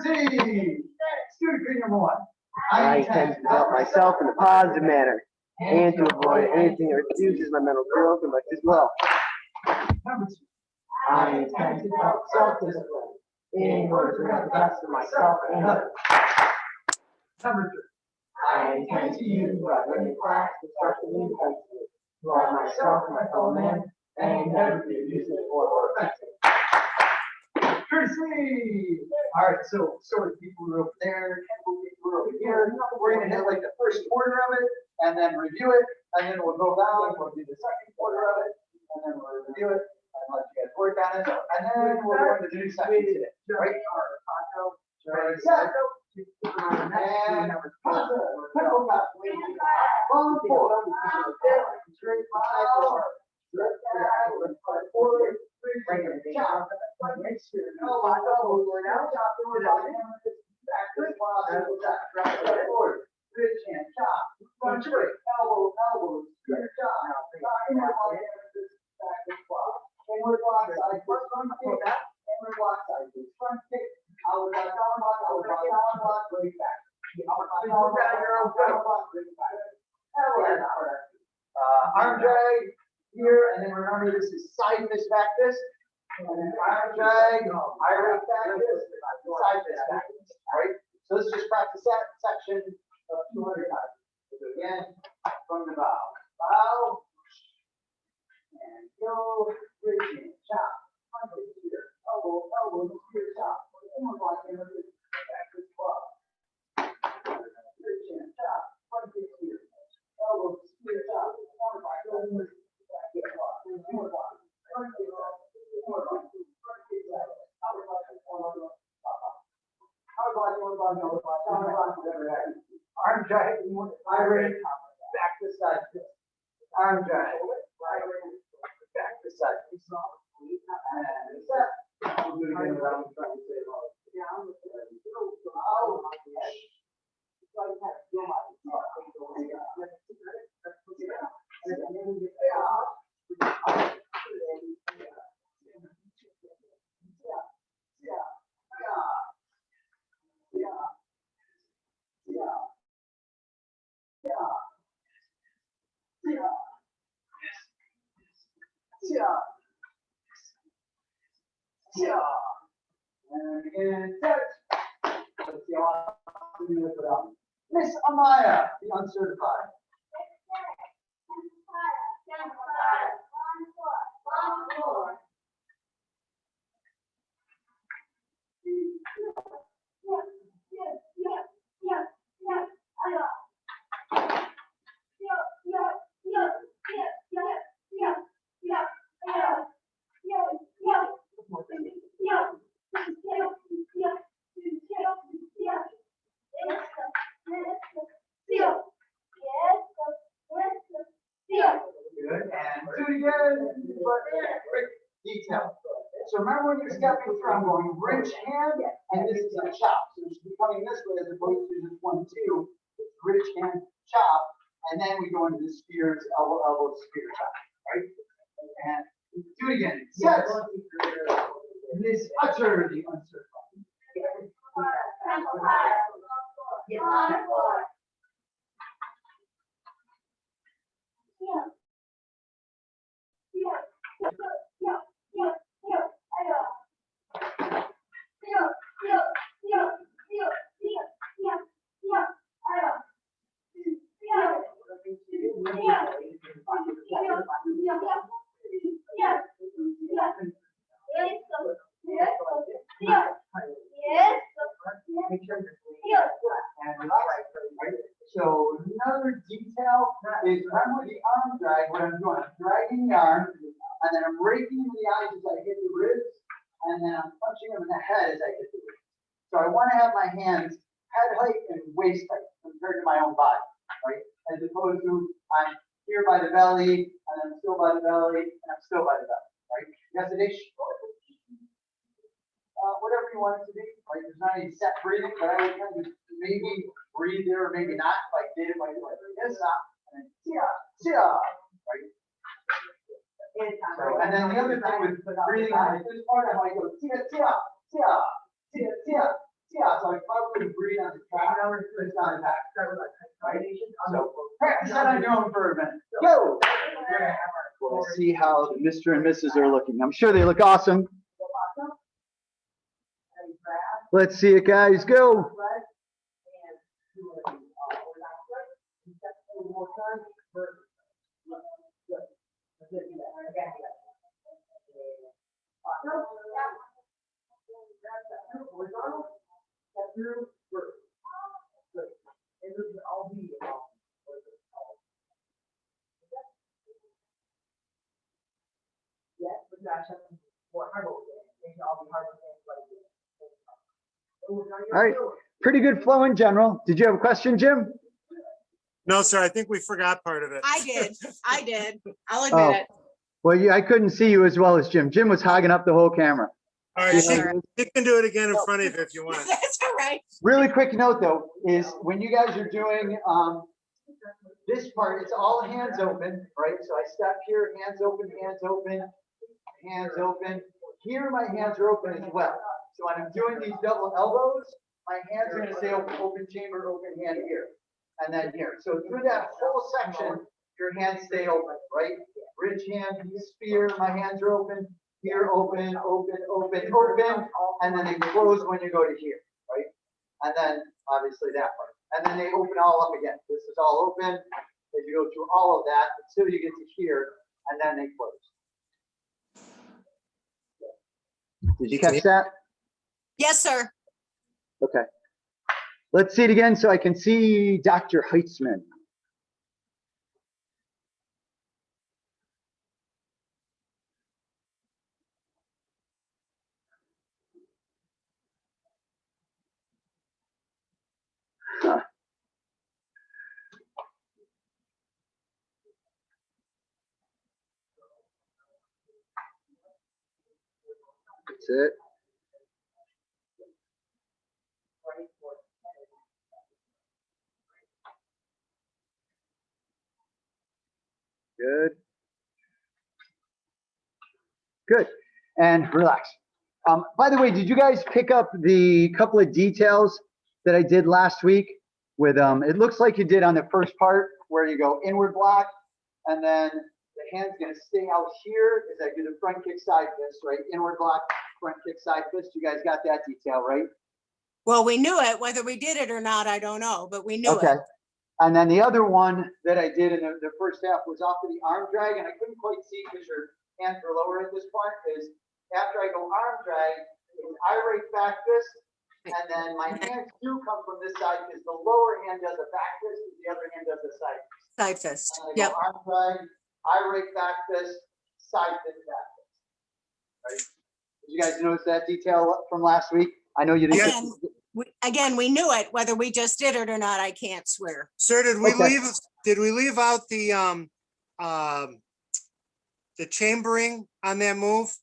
Courtesy. Student green number 1. I intend to develop myself in a positive manner and to avoid anything that reduces my mental growth and my physical health. Number 2. I intend to develop self-discipline in order to make the best of myself and others. Number 3. I intend to use what I learned in class constructively and effectively to honor myself and my fellow man and never be abusive or offensive. Courtesy. All right, so people who are over there, Kenpo people who are over here. We're going to hit like the first quarter of it, and then review it, and then we'll go down and we'll do the second quarter of it, and then we'll review it, and let you guys work on it, and then we'll go into the new section today, right? Ready, set. And arm drag here, and then remember this is side fist back fist, and then arm drag, eye rake back fist, side fist back fist. All right. So let's just practice that section of 200 times. So again, from the bow, and go, bridge in, chop, under here, elbow, here, chop, back fist club. Bridge in, chop, under here, elbow, here, chop, arm drag, eye rake, back to side. Arm drag, back to side. And set. We'll do it again without trying to say it all. And again, touch. Let's see how we do it out. Miss Amaya, the uncertified. Good, and do it again, but detail. So remember when you're stepping through, I'm going wrench hand, and this is a chop. So it should be coming this way as opposed to just 1, 2. It's wrench hand, chop, and then we go into the spears, elbow, spear chop, right? And do it again. Set. Miss Utter, the uncertified. So another detail is remember the arm drag, what I'm doing. I'm dragging the arm, and then I'm raking in the eyes as I hit the ribs, and then I'm punching them in the head as I hit the ribs. So I want to have my hands head height and waist height compared to my own body, right? As opposed to I'm here by the belly, and I'm still by the belly, and I'm still by the belly, right? Yesterday, whatever you want it to be, right? There's not any set breathing, but I would kind of maybe breathe there or maybe not. If I did, it might be like this, and then right? So, and then the other thing with breathing on this part, I might go tia. so I probably breathe on the track. It's not back. Right? So practice that on your own for a minute. Go! We'll see how Mr. and Mrs. are looking. I'm sure they look awesome. Let's see it, guys. Go! All right, pretty good flow in general. Did you have a question, Jim? No, sir, I think we forgot part of it. I did. I'll admit it. Well, yeah, I couldn't see you as well as Jim. Jim was hogging up the whole camera. All right, That's you all right. can do it again in front of you if you want. That's all right. Really quick note though, is when you guys are doing this part, it's all hands open, right? So I step here, hands open, hands open, hands open. Here my hands are open as well. So when I'm doing these double elbows, my hands are gonna stay open, open chamber, open hand here, and then here. So through that whole section, your hands stay open, right? Bridge hand, spear, my hands are open, here, open, open, open, open, and then they close when you go to here, right? And then obviously that part. And then they open all up again. This is all open. As you go through all of that until you get to here, and then they close. Did you catch that? Yes, sir. Okay. Let's see it again so I can see Dr. Heitzman. Huh. That's it. Good. Good. And relax. By the way, did you guys pick up the couple of details that I did last week with, it looks like you did on the first part where you go inward block and then the hand's gonna stay out here as I do the front kick side fist, right? Inward block, front kick side fist. You guys got that detail, right? Well, we knew it. Whether we did it or not, I don't know, but we knew Okay. it. And then the other one that I did in the first half was off of the arm drag, and I couldn't quite see because your hands were lower at this point, is after I go arm drag, I rake back fist, and then my hands do come from this side because the lower hand does a back fist, and the other hand does a side fist. Side fist. And I Yep. go arm drag, I rake back fist, side fist, back fist. Right? Did you guys notice that detail from last week? I know you didn't. Again, we knew it. Whether we just did it or not, I can't swear. Sir, did we Okay. leave out the chambering on that move?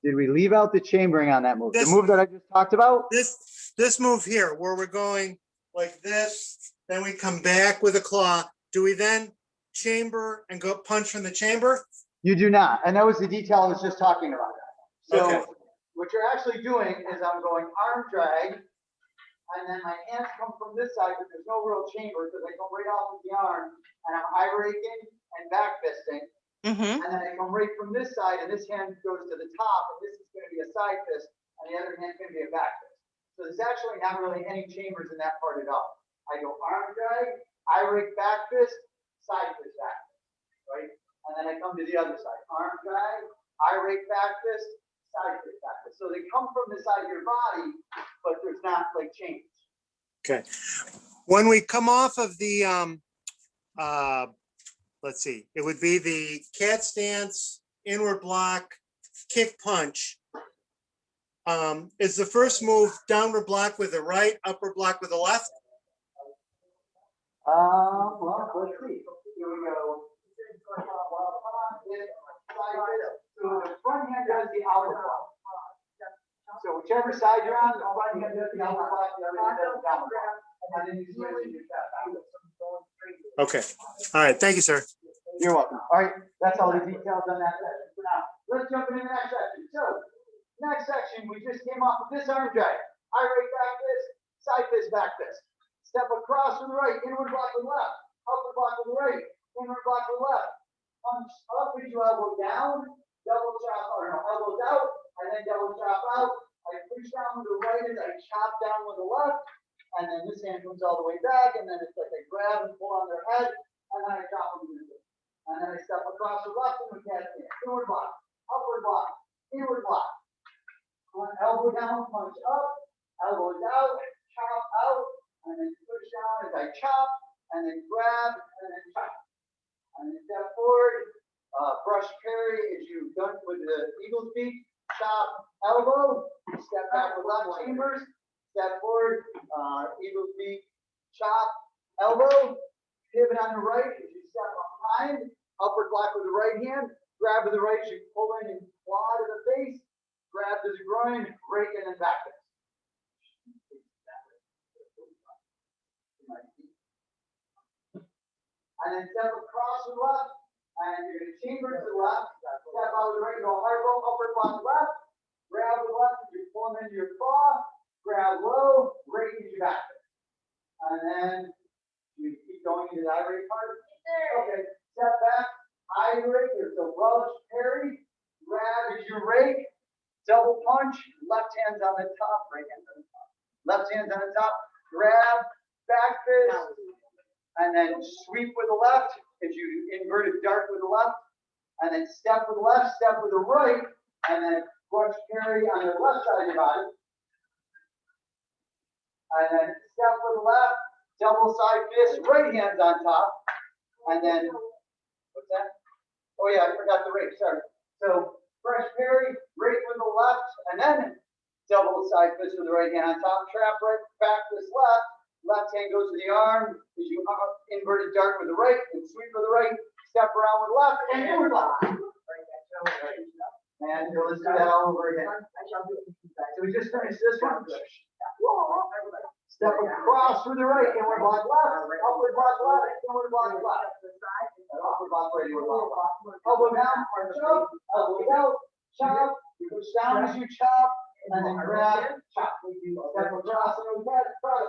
Did we leave out the chambering on that move? The This- move that I just talked about? This move here, where we're going like this, then we come back with a claw. Do we then chamber and go punch from the chamber? You do not, and that was the detail I was just talking about. So Okay. what you're actually doing is I'm going arm drag, and then my hands come from this side, but there's no real chamber because I go right off of the arm, and I'm eye raking and back fisting, Mm-hmm. and then I come right from this side, and this hand goes to the top, and this is going to be a side fist, and the other hand's going to be a back fist. So there's actually not really any chambers in that part at all. I go arm drag, eye rake back fist, side fist back fist, right? And then I come to the other side, arm drag, eye rake back fist, side fist back fist. So they come from the side of your body, but there's not like change. Okay. When we come off of the, let's see, it would be the cat stance, inward block, kick punch. Is the first move downward block with the right, upper block with the left? Well, let's see. Here we go. So the front hand does the outward block. So whichever side you're on, the front hand does the outward block, the other hand does the downward block. And then you switch your step back. Okay. All right. Thank you, sir. You're welcome. All right, that's all the details on that section for now. Let's jump into the next section. So, next section, we just came off of this arm drag. high right back fist, side fist, back fist. Step across to the right, inward block with left, upward block with the right, inward block with left. Punch up with your elbow down, double chop, or no, elbows out, and then double chop out. I push down with the right as I chop down with the left, and then this hand comes all the way back, and then it's like I grab and pull on their head, and then I chop them with it. And then I step across the left and with that inward block, upward block, inward block. Elbow down, punch up, elbows out, chop out, and then push down as I chop, and then grab, and then chop. And then step forward, brush parry as you've done with the eagle's beak, chop, elbow, step back with left chambers, step forward, eagle's beak, chop, elbow, pivot on the right as you step behind, upward block with the right hand, grab with the right as you pull in and claw to the face, grab to the groin, break and then back fist. And then step across to the left, and you're going to chamber to the left, step out of the right, go high roll, upward block left, grab the left, you pull them into your claw, grab low, right into your back fist. And then you keep going into the eye rake part. Okay, step back, eye rake, there's a Welsh parry, grab as you rake, double punch, left hand's on the top, right hand's on the top. Left hand's on the top, grab, back fist, and then sweep with the left, as you inverted dart with the left, and then step with the left, step with the right, and then brush parry on the left side of your body. And then step with the left, double side fist, right hand's on top, and then, what's that? Oh yeah, I forgot the rake, sorry. So, brush parry, rake with the left, and then double side fist with the right hand on top, trap right, back fist left, left hand goes to the arm, as you inverted dart with the right, and sweep with the right, step around with left, and inward block. And let's do that all over again. So we just finished this one. Step across with the right, inward block left, upward block left, inward block left. Upward block right, inward block left. Elbow down, punch up, elbow out, chop, push down as you chop, and then grab, chop. Step across and with that, cross.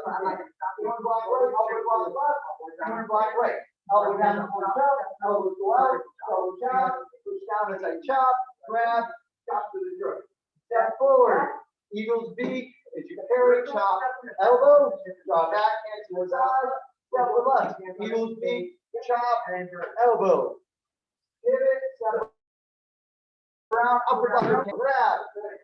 Inward block right, upward block left, inward block right. Elbow down, punch up, elbow go out, elbow chop, push down as I chop, grab, chop to the throat. Step forward, eagle's beak, as you parry, chop, elbow, draw back, hand towards eyes, step with left, eagle's beak, chop, elbow. Pivot, step around, upper block, grab,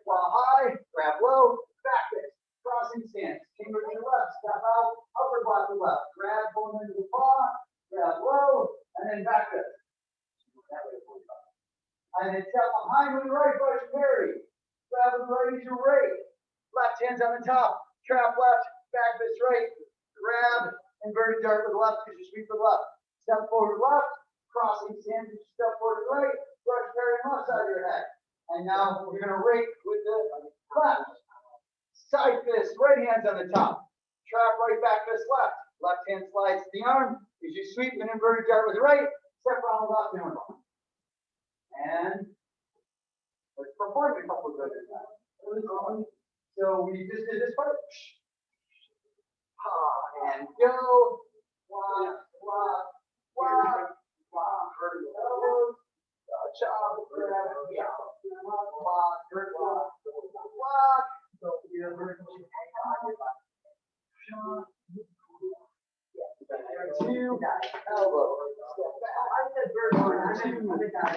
while high, grab low, back fist, crossing stance, chamber to the left, step out, upper block to left, grab, pull into the paw, grab low, and then back fist. And then step behind with the right, brush parry, grab with the right as you rake, left hand's on the top, trap left, back fist right, grab, inverted dart with the left as you sweep with the left, step forward left, crossing stance, as you step forward right, brush parry on left side of your head. And now you're going to rake with the left. Side fist, right hand's on the top. Trap right, back fist left. Left hand slides to the arm. As you sweep an inverted dart with the right, step around the left inward block. And let's perform a couple of those. So we just did this part. And go. Block, block, block, block. Elbows. Chop, grab, block, block, block. So you're two, elbow, step back, two,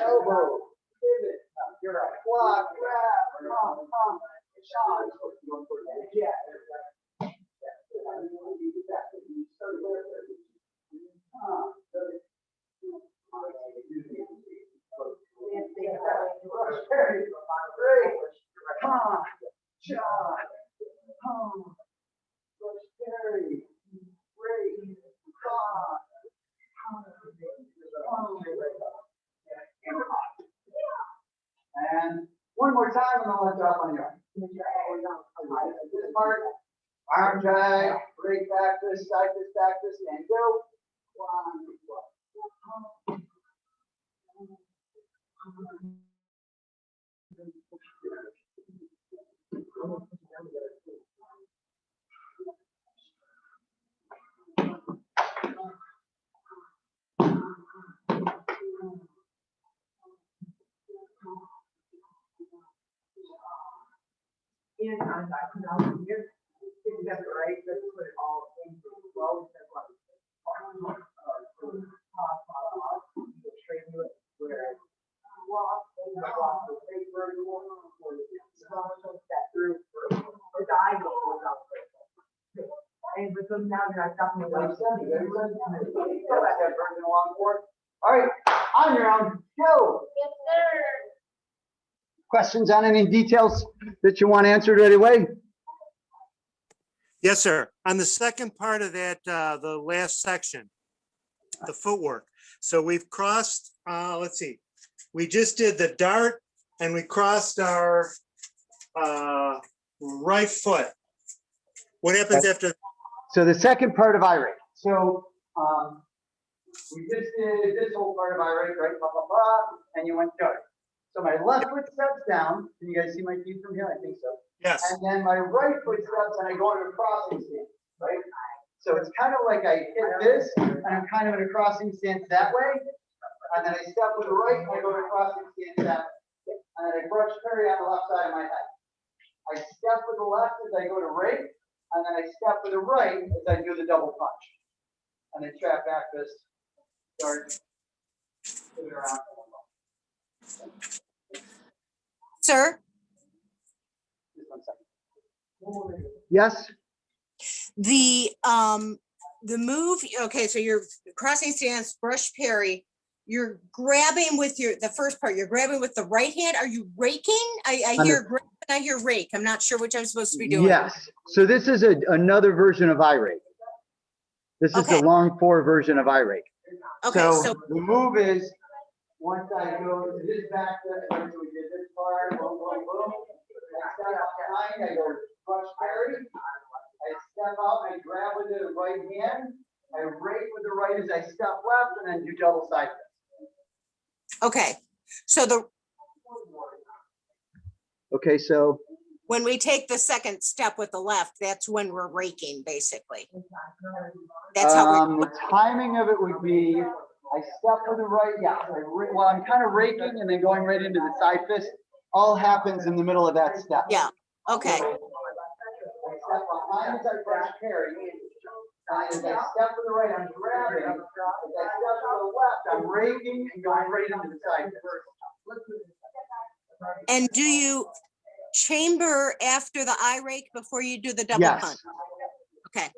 elbow, pivot, you're right, block, grab, pump, shot, yeah. And one more time, and I'll let you off on your own. This part, arm drag, break back this, side this, back this, and go. times I put out here, get together, right? Let's put it all into the flow. Straighten it where the block will take vertical, or that through the diagonal goes up. And because now you're not talking about. All right, on your own, go. Yes, sir. Questions on any details that you want answered right away? Yes, sir. On the second part of that, the last section, the footwork. So we've crossed, let's see, we just did the dart and we crossed our right foot. What happens after? So the second part of irate. So we just did this whole part of irate, right? Blah, blah, blah, and you went dart. So my left foot steps down. Can you guys see my feet from here? I think so. Yes. And then my right foot steps and I go into a crossing stance, right? So it's kind of like I hit this and I'm kind of in a crossing stance that way. And then I step with the right and I go to a crossing stance that way. And then I brush parry on the left side of my head. I step with the left as I go to right. And then I step with the right as I do the double punch. And then trap back fist, start, spin around. Sir, Just 1 second. Yes? the move, okay, so you're crossing stance, brush parry. You're grabbing with the first part, you're grabbing with the right hand. Are you raking? I hear grab and I hear rake. I'm not sure which I'm supposed to be doing. Yes. So this is another version of irate. This is the Okay. long 4 version of irate. Okay, So the move is once I go to this back foot, so we did this part, boom, boom, boom. I step out behind, I go brush parry. I step out, I grab with the right hand. I rake with the right as I step left, and then do double side fist. okay. So Okay, so when we take the second step with the left, that's when we're raking, basically. That's how we, the timing of it would be, I step with the right, yeah. Well, I'm kind of raking and then going right into the side fist. All happens in the middle of that step. yeah, okay. I step behind as I brush parry. And as I step with the right, I'm grabbing. As I step to the left, I'm raking and going right into the side fist. And do you chamber after the eye rake before you do the double Yes. punch? Okay,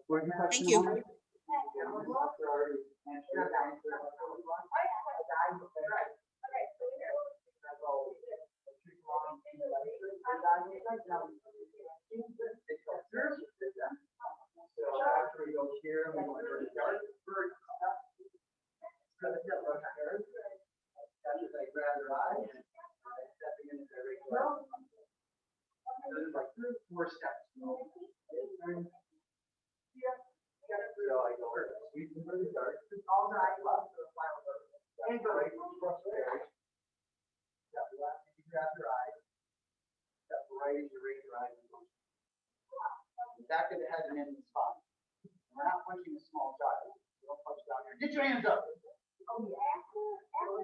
What are thank questions you. on it? So after we go here, we want to start first. As I grab their eye, stepping into their regular. There's like 4 steps. So I go sweep into the dark. All right, left to the final verse. And go right from brush there. Step left, you grab your eye. Step right as you raise your eye. Back of the head and in the spine. We're not punching a small child. You don't punch down here. Get your hands up. Oh, yeah. After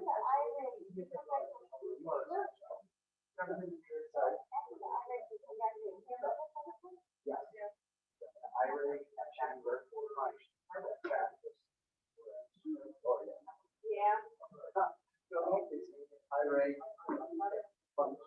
the irate, you come back to Yes. Irate, chamber, punch. yeah. Irate, punch.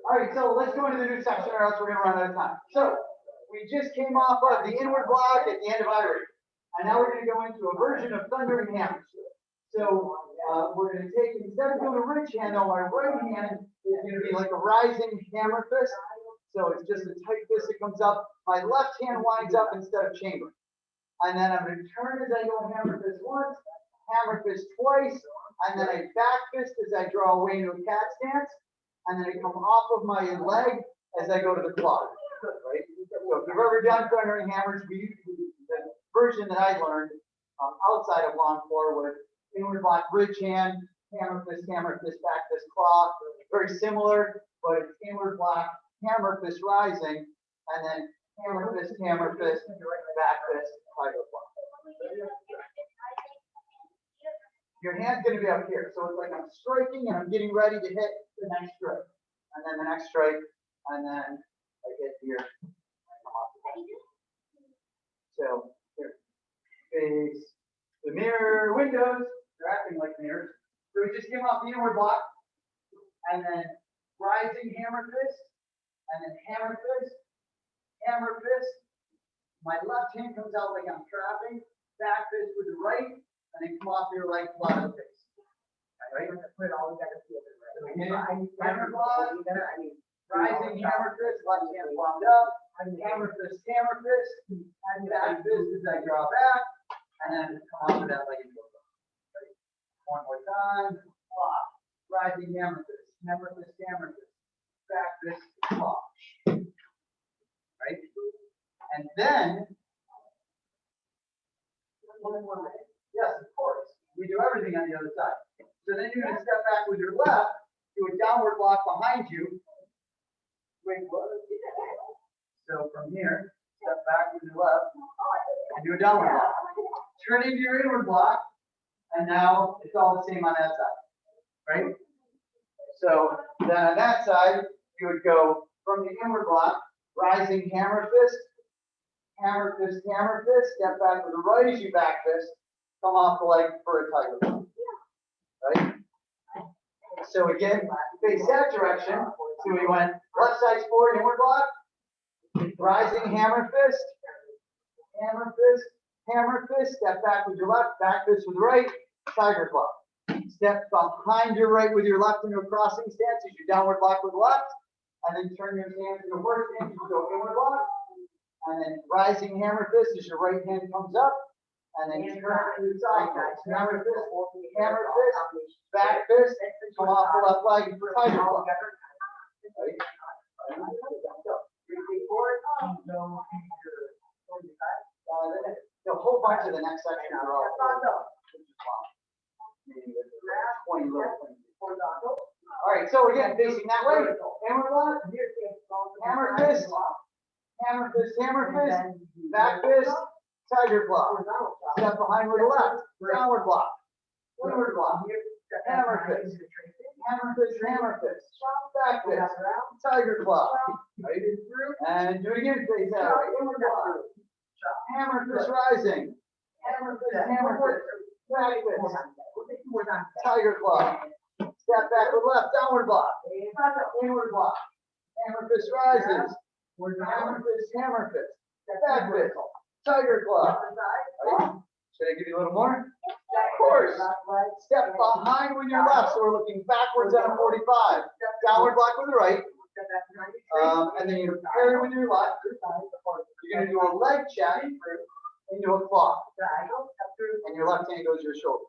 All right, so let's go into the new section or else we're gonna run out of time. So we just came off of the inward block at the end of irate. And now we're gonna go into a version of thundering hammer. So we're gonna take, instead of doing a rich hand, though, my right hand is gonna be like a rising hammer fist. So it's just a tight fist that comes up. My left hand winds up instead of chambering. And then I'm gonna turn as I go hammer fist once, hammer fist twice, and then I back fist as I draw away into a cat stance. And then I come off of my leg as I go to the claw. right? So if you've ever done primary hammers, the version that I learned outside of long four was inward block, bridge hand, hammer fist, back fist, claw. Very similar, but it's inward block, hammer fist rising, and then hammer fist, back fist, tiger claw. Your hand's going to be up here, so it's like I'm striking and I'm getting ready to hit the next strike, and then the next strike, and then I get here. So here, face the mirror windows. They're acting like mirrors. So we just came off the inward block, and then rising hammer fist, and then hammer fist, hammer fist. My left hand comes out like I'm trapping, back fist with the right, and then come off your right flat of the face. Right? Put it all together. Hammer block, rising hammer fist, left hand palmed up, hammer fist, and back fist as I draw back, and then come off of that like you go. One more time, block, rising hammer fist, back fist, block. Right? And then, yes, of course, we do everything on the other side. So then you're going to step back with your left, do a downward block behind you. So from here, step back with your left, and do a downward block. Turn into your inward block, and now it's all the same on that side, right? So then on that side, you would go from the inward block, rising hammer fist, step back with the right as you back fist, come off the leg for a tiger block, right? So again, face that direction. So we went left side forward, inward block, rising hammer fist, step back with your left, back fist with the right, tiger claw. Step behind your right with your left into a crossing stance as you downward block with left, and then turn your hands into a horse stance, you go inward block, and then rising hammer fist as your right hand comes up, and then turn to the side, hammer fist, back fist, come off the left leg for tiger claw. Right? A whole bunch of the next section are all 20 little things. All right, so again, facing that way, inward block, hammer fist, back fist, tiger claw. Step behind with the left, downward block, inward block, hammer fist, back fist, tiger claw. Right? And do it again, face that way, inward block, hammer fist rising, back fist, tiger claw. Step back with left, downward block, inward block, hammer fist rises, hammer fist, back fist, tiger claw. Right? Should I give you a little more? Of course. Step behind with your left, so we're looking backwards on a 45. Downward block with the right. And then you parry with your left. You're going to do a leg check into a claw. And your left hand goes to your shoulder.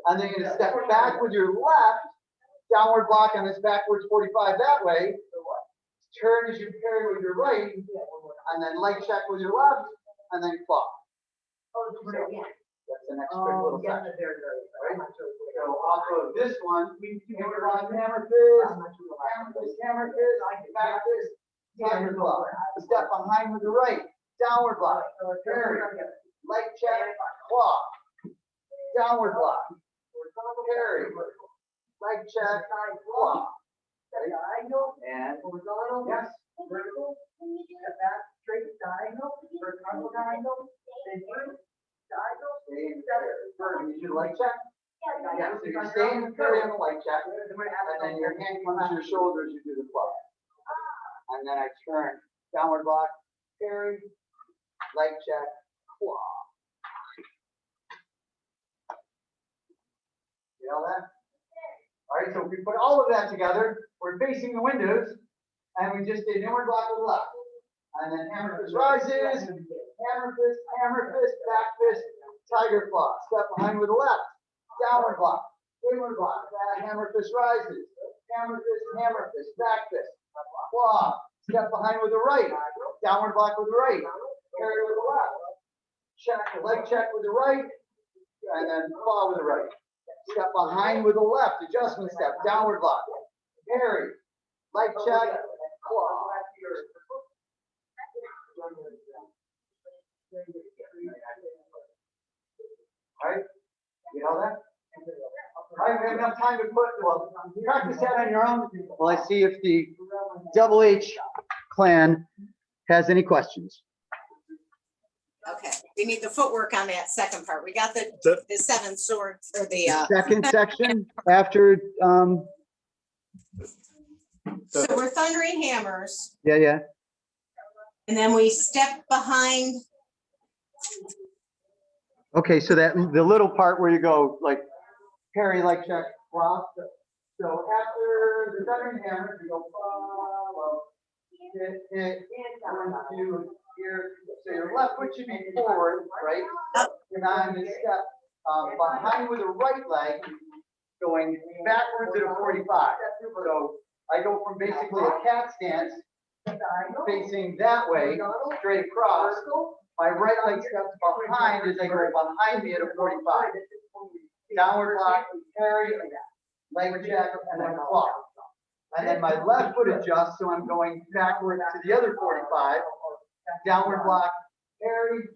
And then you're going to step back with your left. Downward block on this backwards 45 that way. Turn as you parry with your right. And then leg check with your left. And then claw. That's the next quick little section. Right? So off of this one, inward block, hammer fist, back fist, tiger claw. Step behind with the right, downward block, parry, leg check, claw, downward block, parry, leg check, claw. And yes, vertical, step back, straight, diagonal, vertical, diagonal, then through, diagonal, you do leg check? Yeah, so you're staying and parry on the leg check, and then your hand comes to your shoulders, you do the claw. And then I turn, downward block, parry, leg check, claw. You know that? All right, so if we put all of that together, we're facing the windows, and we just did inward block with left. And then hammer fist rises, hammer fist, back fist, tiger claw. Step behind with the left, downward block, inward block, hammer fist rises, hammer fist, back fist, claw. Step behind with the right, downward block with the right, parry with the left. Check, leg check with the right, and then claw with the right. Step behind with the left, adjustment step, downward block, parry, leg check, claw. All right, you know that? All right, we have enough time to well, practice that on your own. Well, I see if the Double H clan has any questions. Okay, we need the footwork on that second part. We got the 7 swords or the, Second section after, so we're thundering hammers yeah. and then we step behind. Okay, so that the little part where you go like parry, leg check, block. So after the thundering hammer, you go follow, hit, 1, 2, here. So your left foot should be forward, right? And I'm gonna step behind with the right leg, going backwards at a 45. So I go from basically a cat stance, facing that way, straight across. My right leg steps behind as I go behind me at a 45. Downward block, parry, leg check, and then claw. And then my left foot adjusts, so I'm going backward to the other 45. Downward block, parry,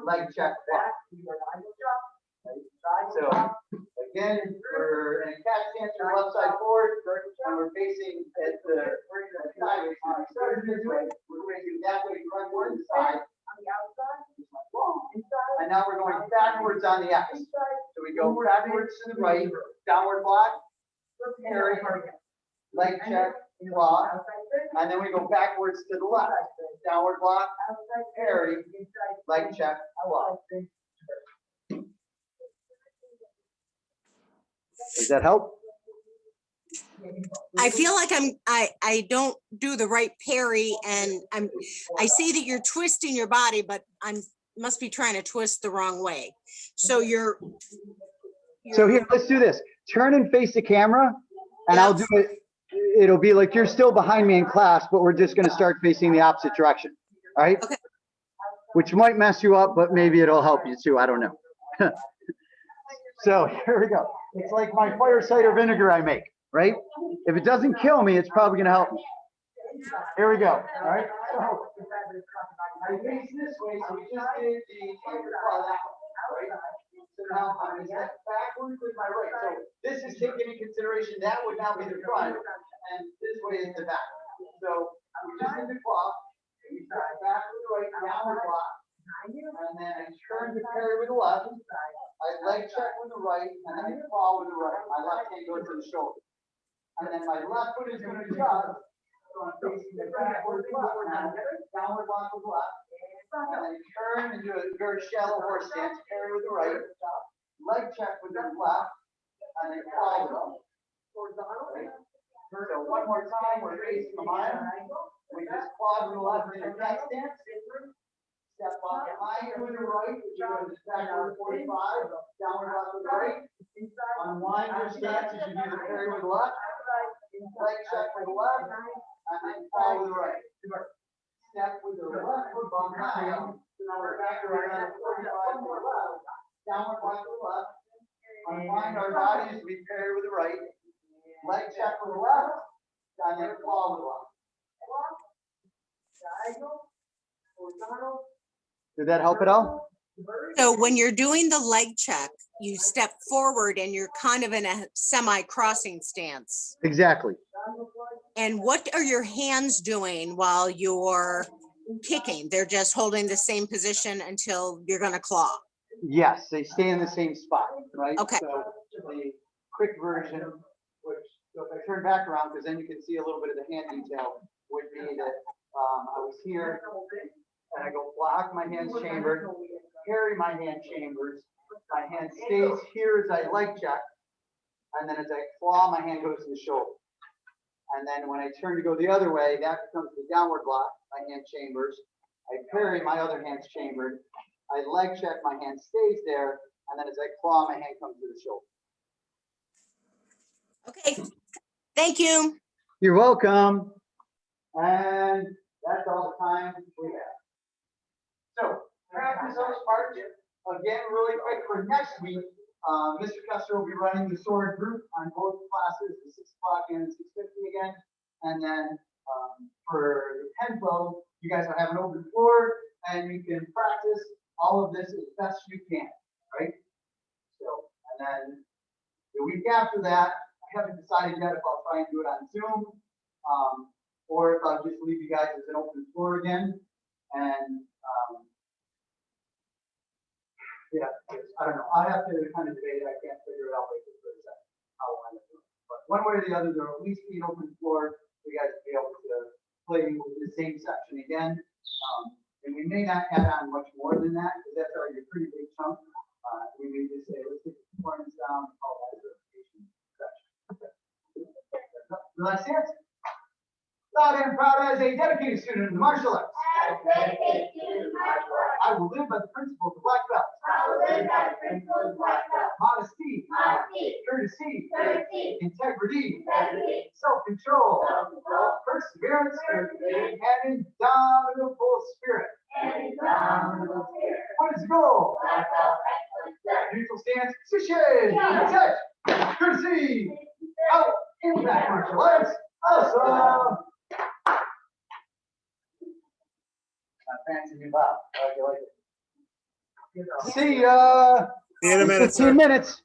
leg check, claw. So again, we're in a cat stance, we're left side forward, and we're facing at the sideways. Starting this way, we're facing that way, frontward side. And now we're going backwards on the X. So we go backwards to the right, downward block, parry, leg check, claw, and then we go backwards to the left, downward block, parry, leg check, claw. Does that help? I feel like I don't do the right parry and I see that you're twisting your body, but must be trying to twist the wrong way. So So here, let's do this. Turn and face the camera and I'll do it. It'll be like you're still behind me in class, but we're just going to start facing the opposite direction. All right. Okay. Which might mess you up, but maybe it'll help you too. I don't know. So here we go. It's like my fire cider vinegar I make, right? If it doesn't kill me, it's probably going to help me. Here we go. All right. So I face this way, so we just did the right? So now I'm going to step backwards with my right. So this is taken into consideration. That would now be the front, and this way is the back. So we just did the claw. We step back with the right, downward block, and then I turn to parry with the left. I leg check with the right, and then I claw with the right. My left hand goes to the shoulder. And then my left foot is going to adjust. So I'm facing the backward block now. Downward block with the left. And then turn and do a very shallow horse stance. Parry with the right. Leg check with the left. And then claw with the left. So one more time, we're facing the line. We just claw with the left in a cat stance. Step behind with the right, which goes backward 45, downward block with the right. Unwind your stance as you do the parry with the left. Leg check with the left, and then claw with the right. Step with the left foot behind. So now we're back around 45 to the left. Downward block with the left. Unwind our bodies, we parry with the right. Leg check with the left, and then claw with the left. Did that help at all? So when you're doing the leg check, you step forward and you're kind of in a semi-crossing stance. Exactly. And what are your hands doing while you're kicking? They're just holding the same position until you're going to claw. Yes, they stay in the same spot, right? Okay. So the quick version, which so if I turn back around, because then you can see a little bit of the hand detail, would be that I was here and I go block, my hands chambered, parry, my hand chambers, my hand stays here as I leg check, and then as I claw, my hand goes to the shoulder. And then when I turn to go the other way, that becomes the downward block, my hand chambers, I parry, my other hand's chambered, I leg check, my hand stays there, and then as I claw, my hand comes to the shoulder. Okay, thank you. You're welcome. And that's all the time we have. So, practice those parts. Again, really quick for next week, Mr. Kester will be running the sword group on both classes, the 6 o'clock and 6:50 again. And then for the Kenpo, you guys will have an open floor and you can practice all of this as best you can, right? So, and then the week after that, I haven't decided yet if I'll try and do it on Zoom, or if I'll just leave you guys as an open floor again. And yeah, I don't know. I have to kind of debate it. I can't figure it out like this for a second. How I'll end up doing it. But one way or the other, there'll at least be an open floor for you guys to be able to play with the same section again. And we may not add on much more than that because that's already a pretty big chunk. We may just say, let's get the performance down and call that a verification section. Relax hands. Loud and proud as a dedicated student of the martial arts. I will live by the principles of black belt. Modesty. Courtesy. Integrity. Self-control. Perseverance. And indomitable spirit. What is the goal? Neutral stance. Position. Touch. Courtesy. Out. Impact martial arts. Awesome. Fancy new Bob. I like it. See ya. See you in a minute, sir. 15 minutes.